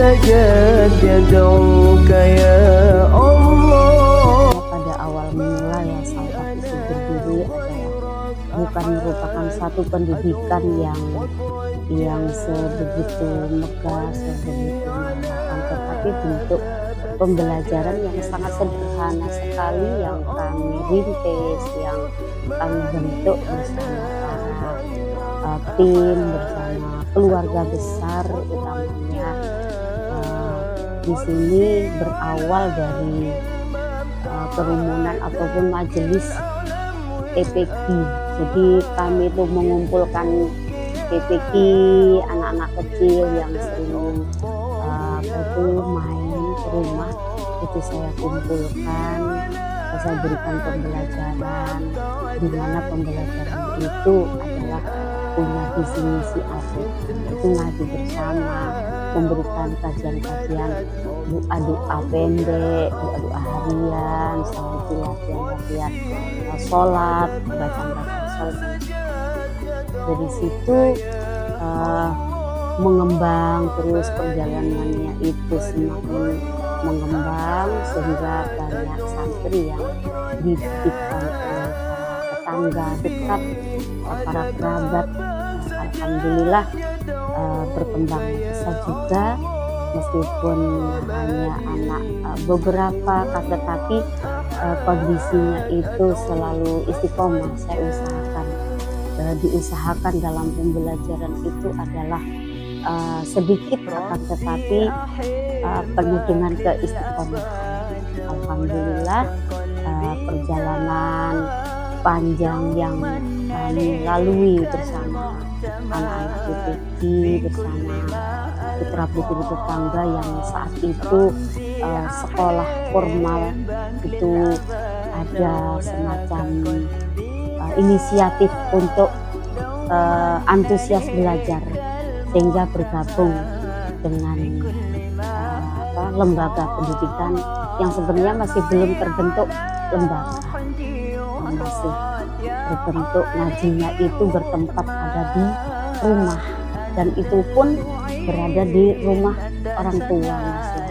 سجد يدعوك يا Allah. Pada awal mula ya Salafat itu berdiri adalah bukan merupakan satu pendidikan yang sebegitu megah, sebegitu menyenangkan, tetapi bentuk pembelajaran yang sangat sederhana sekali yang kami rintis, yang kami bentuk bersama para tim, bersama keluarga besar utamanya. Di sini berawal dari kerumunan ataupun majelis TPQ. Jadi kami itu mengumpulkan TPQ, anak-anak kecil yang sering main ke rumah, itu saya kumpulkan, saya berikan pembelajaran, di mana pembelajaran itu adalah punya visi misi itu ngaji bersama, memberikan kajian-kajian doa-doa pendek, doa-doa harian, selain itu latihan-latihan sholat, bacaan-bacaan sholat. Dari situ mengembang terus, perjalanannya itu semakin mengembang sehingga banyak santri yang dididikkan oleh tetangga dekat, para kerabat. Alhamdulillah berkembang pesat juga, meskipun hanya anak beberapa, tetapi kondisinya itu selalu istiqomah. Saya diusahakan dalam pembelajaran itu adalah sedikit, akan tetapi penuh dengan keistiqomahan. Alhamdulillah perjalanan panjang yang kami lalui bersama anak-anak PPG, bersama putra-putri tetangga yang saat itu sekolah formal itu ada semacam inisiatif untuk antusias belajar, sehingga bergabung dengan lembaga pendidikan yang sebenarnya masih belum terbentuk lembaga, masih berbentuk ngajinya itu bertempat ada di rumah, dan itu pun berada di rumah orang tua masih.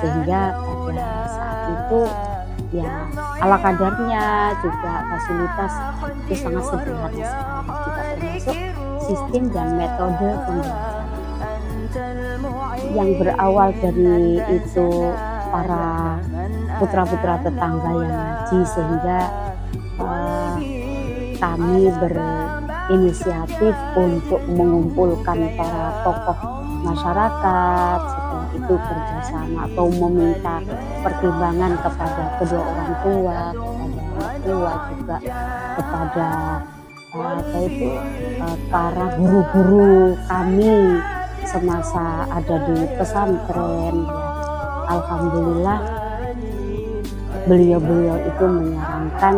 Sehingga pada saat itu ya ala kadarnya juga fasilitas itu sangat sederhana sekali, juga termasuk sistem dan metode pembelajaran yang berawal dari itu para putra-putra tetangga yang ngaji, sehingga kami berinisiatif untuk mengumpulkan para tokoh masyarakat, setelah itu kerjasama atau meminta pertimbangan kepada kedua orang tua, kepada orang tua juga kepada para guru-guru kami semasa ada di pesantren. Alhamdulillah beliau-beliau itu menyarankan,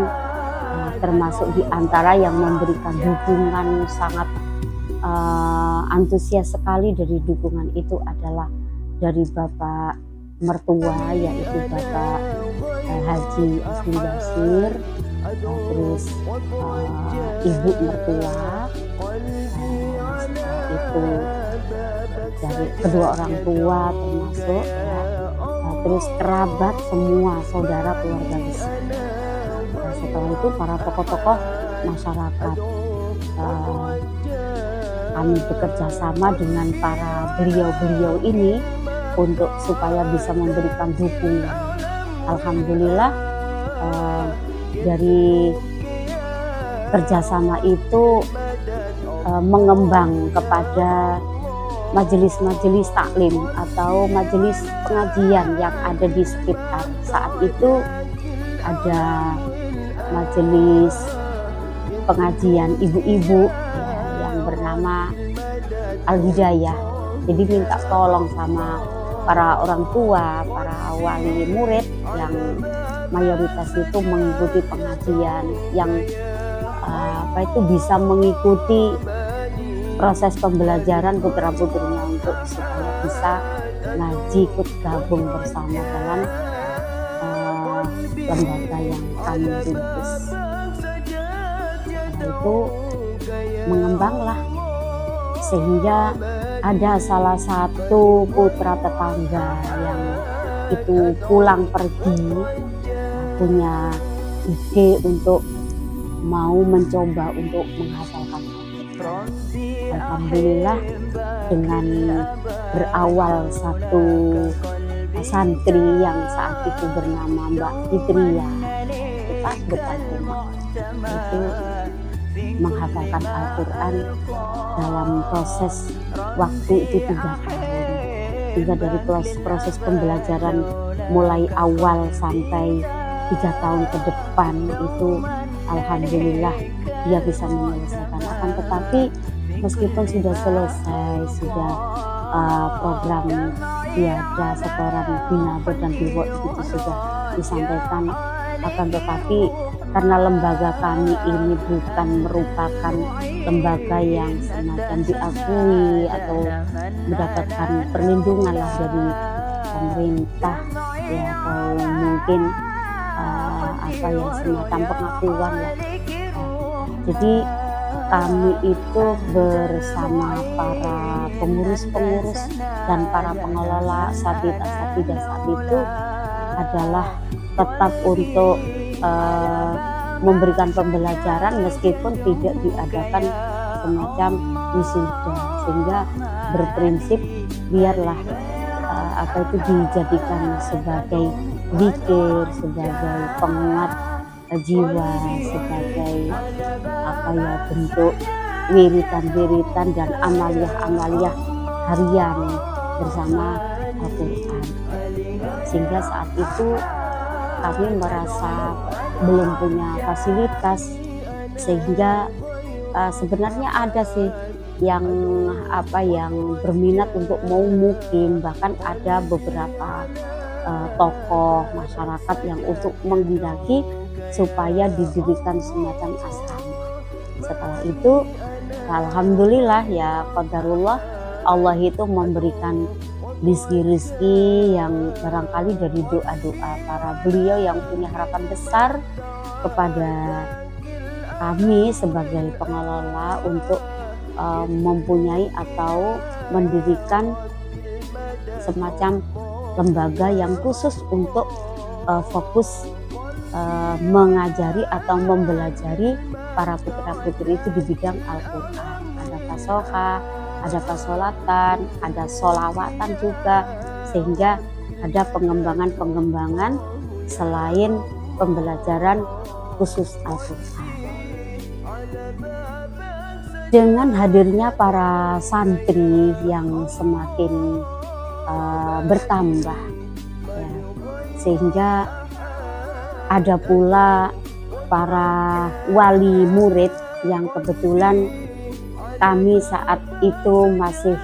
termasuk di antara yang memberikan dukungan sangat antusias sekali dari dukungan itu adalah dari Bapak mertua, yaitu Bapak Haji Asmi Basir, terus Ibu mertua, itu dari kedua orang tua termasuk terus kerabat semua, saudara, keluarga besar. Setelah itu para tokoh-tokoh masyarakat, kami bekerja sama dengan para beliau-beliau ini untuk supaya bisa memberikan dukungan. Alhamdulillah dari kerjasama itu mengembang kepada majelis-majelis taklim atau majelis pengajian yang ada di sekitar. Saat itu ada majelis pengajian ibu-ibu yang bernama Al-Hidayah. Jadi minta tolong sama para orang tua, para wali murid yang mayoritas itu mengikuti pengajian, yang bisa mengikuti proses pembelajaran putra-putrinya untuk supaya bisa ngaji, ikut gabung bersama dalam lembaga yang kami rintis. Setelah itu mengembanglah sehingga ada salah satu putra tetangga yang itu pulang pergi punya ide untuk mau mencoba untuk menghafalkan Al-Quran. Alhamdulillah dengan berawal satu santri yang saat itu bernama Mbak Fitria depan rumah itu menghafalkan Al-Quran dalam proses waktu itu 3 tahun, hingga dari proses pembelajaran mulai awal sampai 3 tahun ke depan itu alhamdulillah dia bisa menyelesaikan. Akan tetapi meskipun sudah selesai, sudah program tiada setoran binabo dan biwot itu sudah disampaikan, akan tetapi karena lembaga kami ini bukan merupakan lembaga yang semacam diakui atau mendapatkan perlindungan lah dari pemerintah ya, atau mungkin semacam pengakuan lah. Jadi kami itu bersama para pengurus-pengurus dan para pengelola satida saat itu adalah tetap untuk memberikan pembelajaran meskipun tidak diadakan semacam wisuda, sehingga berprinsip biarlah itu dijadikan sebagai zikir, sebagai penguat jiwa, sebagai bentuk wiritan-wiritan dan amaliyah-amaliyah harian bersama Al-Quran. Sehingga saat itu kami merasa belum punya fasilitas, sehingga sebenarnya ada sih yang berminat untuk mau mukim, bahkan ada beberapa tokoh masyarakat yang untuk menghendaki supaya didirikan semacam asrama. Setelah itu alhamdulillah ya qadarullah, Allah itu memberikan rizki-rizki yang barangkali dari doa-doa para beliau yang punya harapan besar kepada kami sebagai pengelola untuk mempunyai atau mendirikan semacam lembaga yang khusus untuk fokus mengajari atau mempelajari para putra-putri itu di bidang Al-Quran. Ada fasoha, ada pasolatan, ada solawatan juga, sehingga ada pengembangan selain pembelajaran khusus Al-Quran. Dengan hadirnya para santri yang semakin bertambah ya, sehingga ada pula para wali murid yang kebetulan kami saat itu masih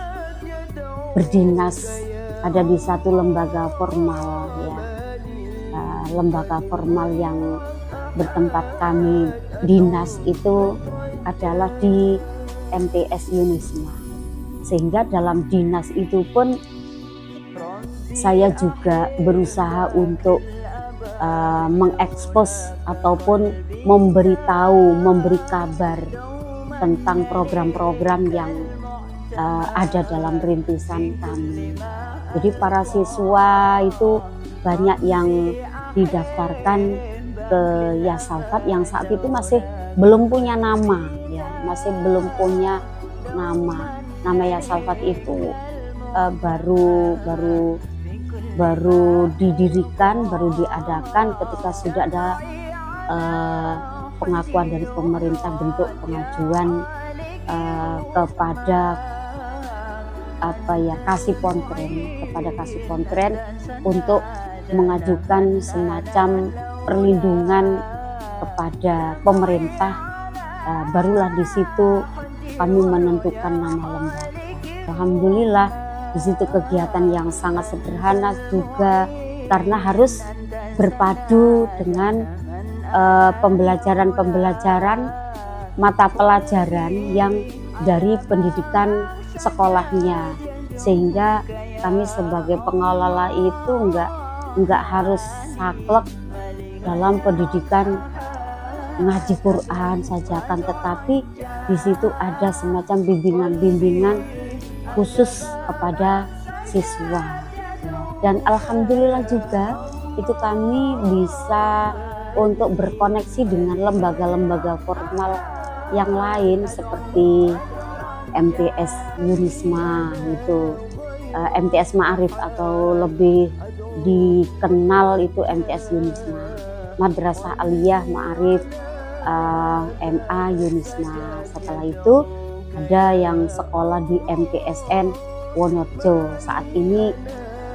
berdinas ada di satu lembaga formal ya, lembaga formal yang bertempat kami dinas itu adalah di MTS Yunisma, sehingga dalam dinas itu pun saya juga berusaha untuk mengekspos ataupun memberitahu, memberi kabar tentang program-program yang ada dalam rintisan kami. Jadi para siswa itu banyak yang didaftarkan ke Yasalfat yang saat itu masih belum punya nama ya, masih belum punya nama. Nama Yasalfat itu baru didirikan, baru diadakan ketika sudah ada pengakuan dari pemerintah, bentuk pengajuan kepada kepada Kasipontren untuk mengajukan semacam perlindungan kepada pemerintah. Barulah di situ kami menentukan nama lembaga. Alhamdulillah di situ kegiatan yang sangat sederhana juga, karena harus berpadu dengan pembelajaran mata pelajaran yang dari pendidikan sekolahnya, sehingga kami sebagai pengelola itu enggak harus saklek dalam pendidikan ngaji Quran saja, kan tetapi di situ ada semacam bimbingan-bimbingan khusus kepada siswa. Dan alhamdulillah juga itu kami bisa untuk berkoneksi dengan lembaga-lembaga formal yang lain seperti MTS Yunisma, itu MTS Ma'arif atau lebih dikenal itu MTS Yunisma, Madrasah Aliyah Ma'arif MA Yunisma. Setelah itu ada yang sekolah di MTSN Wonorejo, saat ini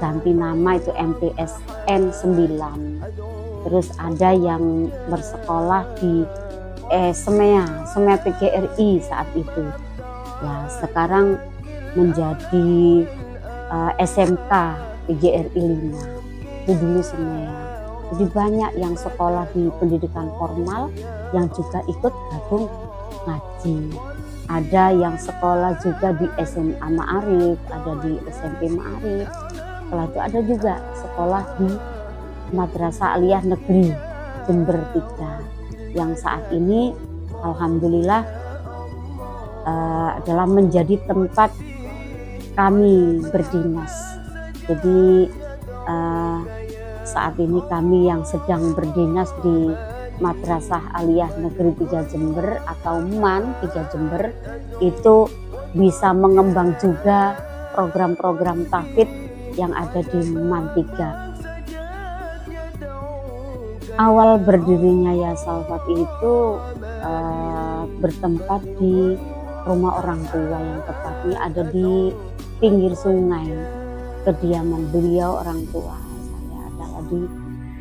ganti nama itu MTSN 9. Terus ada yang bersekolah di SEMEA PGRI saat itu. Ya, sekarang menjadi SMK PGRI 5. Itu dulu SEMEA. Jadi banyak yang sekolah di pendidikan formal yang juga ikut gabung ngaji. Ada yang sekolah juga di SMA Ma'arif, ada di SMP Ma'arif. Setelah itu ada juga sekolah di Madrasah Aliyah Negeri Jember 3, yang saat ini alhamdulillah adalah menjadi tempat kami berdinas. Jadi saat ini kami yang sedang berdinas di Madrasah Aliyah Negeri 3 Jember atau MAN 3 Jember itu bisa mengembang juga program-program tahfidz yang ada di MAN 3. Awal berdirinya Ya Salafat itu bertempat di rumah orang tua, yang tepatnya ada di pinggir sungai. Kediaman beliau orang tua saya adalah di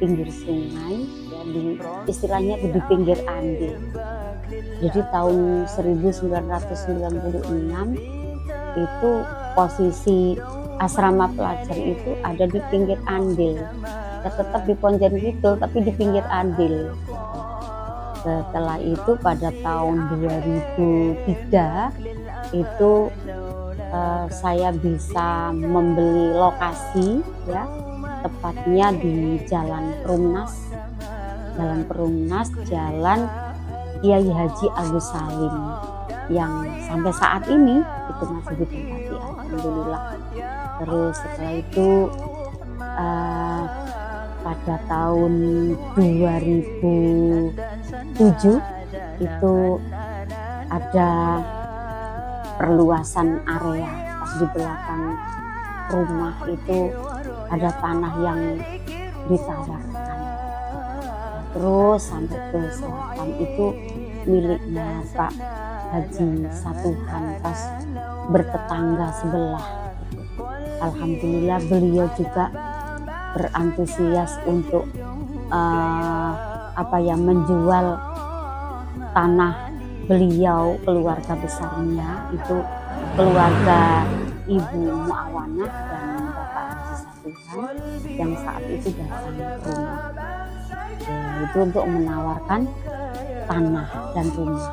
pinggir sungai, ya, istilahnya di pinggir Andil. Jadi tahun 1996 itu posisi asrama pelajar itu ada di pinggir Andil. Tetap di Ponjenkidul tapi di pinggir Andil. Setelah itu pada tahun 2003 itu saya bisa membeli lokasi, ya, tepatnya di Jalan Perumnas, Jalan Kiai Haji Agus Salim, yang sampai saat ini itu masih ditempati, alhamdulillah. Terus setelah itu pada tahun 2007 itu ada perluasan area, pas di belakang rumah itu ada tanah yang ditawarkan. Terus sampai ke selatan itu miliknya Pak Haji Satuhan pas bertetangga sebelah. Alhamdulillah beliau juga berantusias untuk menjual tanah beliau, keluarga besarnya itu keluarga Ibu Muawanah dan Bapak Haji Satuhan yang saat itu datang ke rumah. Itu untuk menawarkan tanah dan rumah.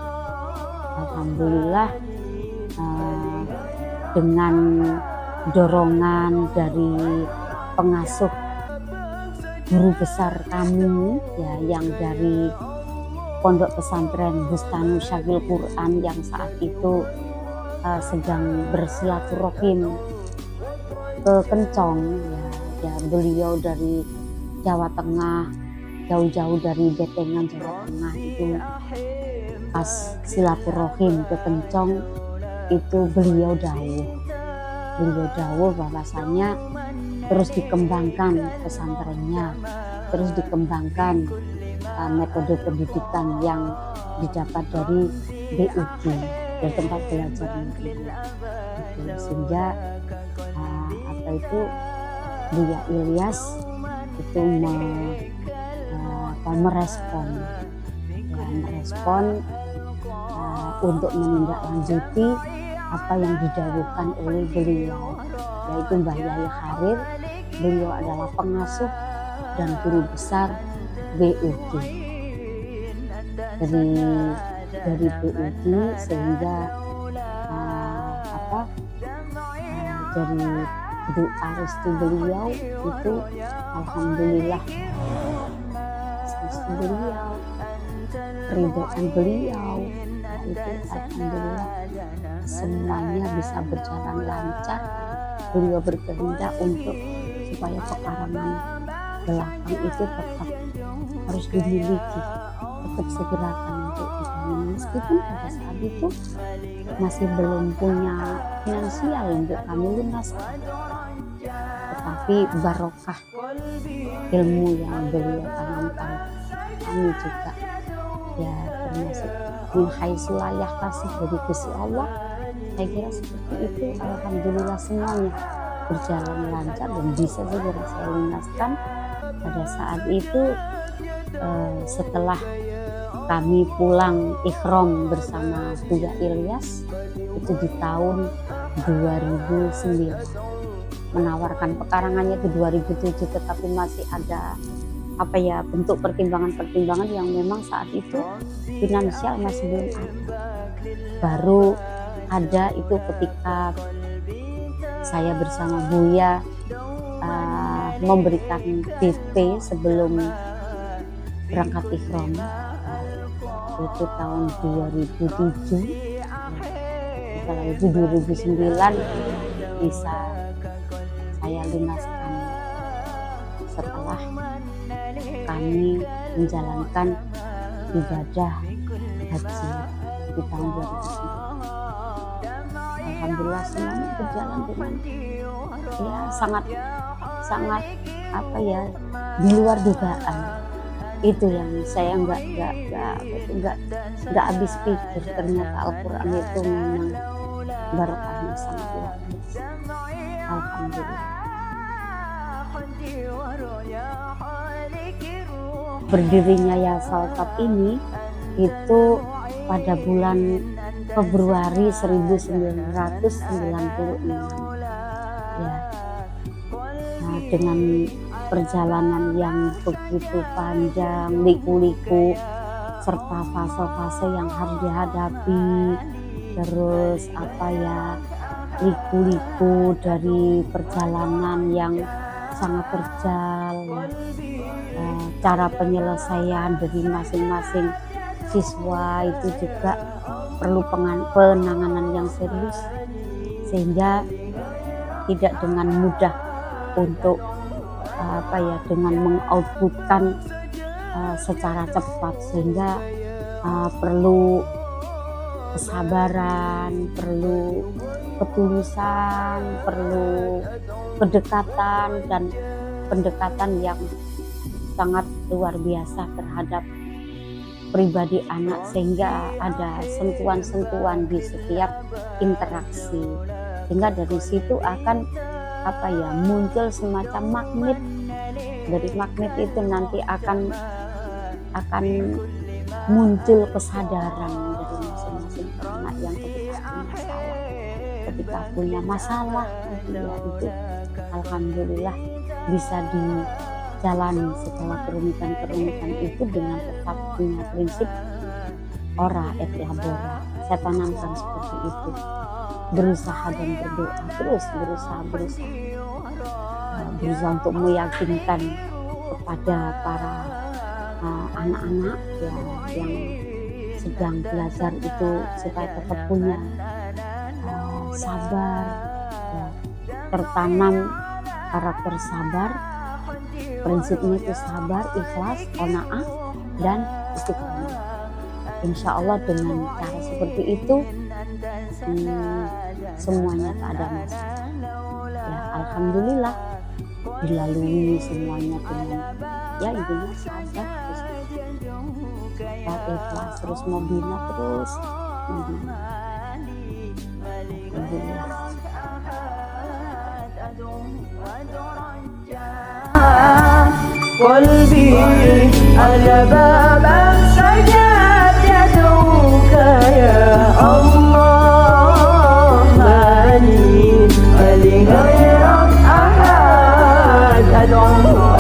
Alhamdulillah dengan dorongan dari pengasuh guru besar kami, ya, yang dari Pondok Pesantren Bustanu Syakil Quran yang saat itu sedang bersilaturahim ke Kencong, ya, beliau dari Jawa Tengah, jauh-jauh dari Betengan Jawa Tengah, itu pas silaturahim ke Kencong itu beliau dawuh bahwasanya terus dikembangkan pesantrennya, terus dikembangkan metode pendidikan yang didapat dari BUG, dari tempat belajar negeri. Sehingga Buya Ilyas itu merespon untuk menindaklanjuti apa yang didhawuhkan oleh beliau, yaitu Mbah Yai Kharir. Beliau adalah pengasuh dan guru besar BUG dari BUG, sehingga dari doa restu beliau itu alhamdulillah, restu beliau, ridhoan beliau, itu alhamdulillah semuanya bisa berjalan lancar. Beliau berkehendak untuk supaya pekarangan belakang itu tetap harus dimiliki, tetap segerakan untuk dibangun, meskipun pada saat itu masih belum punya finansial untuk kami lunaskan, tetapi barokah ilmu yang beliau tanamkan kami juga ya termasuk min haitsu la yahtasib dari Gusti Allah. Saya kira seperti itu, alhamdulillah semuanya berjalan lancar dan bisa segera saya lunaskan. Pada saat itu setelah kami pulang ikhram bersama Buya Ilyas itu di tahun 2009, menawarkan pekarangannya ke 2007, tetapi masih ada bentuk pertimbangan-pertimbangan yang memang saat itu finansial masih belum ada. Baru ada itu ketika saya bersama Buya memberikan DP sebelum berangkat ikhram, itu tahun 2007. Setelah itu 2009 bisa saya lunaskan setelah kami menjalankan ibadah haji di tahun 2009. Alhamdulillah semuanya berjalan dengan ya sangat di luar dugaan. Itu yang saya nggak habis pikir, ternyata Al-Quran itu memang barokahnya sangat luar biasa. Alhamdulillah. Berdirinya Yasal Tab ini itu pada bulan Februari 1996 ya. Nah, dengan perjalanan yang begitu panjang, liku-liku, serta fase-fase yang harus dihadapi, terus liku-liku dari perjalanan yang sangat terjal, cara penyelesaian dari masing-masing siswa itu juga perlu penanganan yang serius, sehingga tidak dengan mudah untuk dengan mengoutputkan secara cepat, sehingga perlu kesabaran, perlu ketulusan, perlu kedekatan dan pendekatan yang sangat luar biasa terhadap pribadi anak, sehingga ada sentuhan-sentuhan di setiap interaksi, sehingga dari situ akan muncul semacam magnet. Dari magnet itu nanti akan muncul kesadaran dari masing-masing anak yang ketika punya masalah ya itu alhamdulillah bisa dijalani setelah kerumitan itu dengan tetap punya prinsip ora et labora. Saya tanamkan seperti itu, berusaha dan berdoa, terus berusaha untuk meyakinkan kepada para anak-anak ya, yang sedang belajar itu supaya tetap punya sabar ya, tertanam karakter sabar. Prinsipnya itu sabar, ikhlas, qanaah, dan istiqomah. Insya Allah dengan cara seperti itu semuanya tak ada masalah ya, alhamdulillah dilalui semuanya dengan ya intinya sabar, terus ikhlas, terus membina alhamdulillah. قلبي على بابك سجد يدعوك يا trong